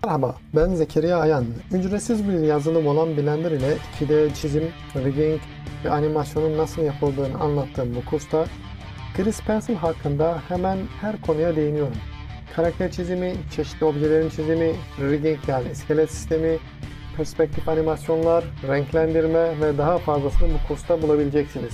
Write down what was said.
Merhaba, ben Zekeriya Ayan. Ücretsiz bir yazılım olan Blender ile 2D çizim, rigging ve animasyonun nasıl yapıldığını anlattığım bu kursta Grease Pencil hakkında hemen her konuya değiniyorum. Karakter çizimi, çeşitli objelerin çizimi, rigging yani iskelet sistemi, perspektif animasyonlar, renklendirme ve daha fazlasını bu kursta bulabileceksiniz.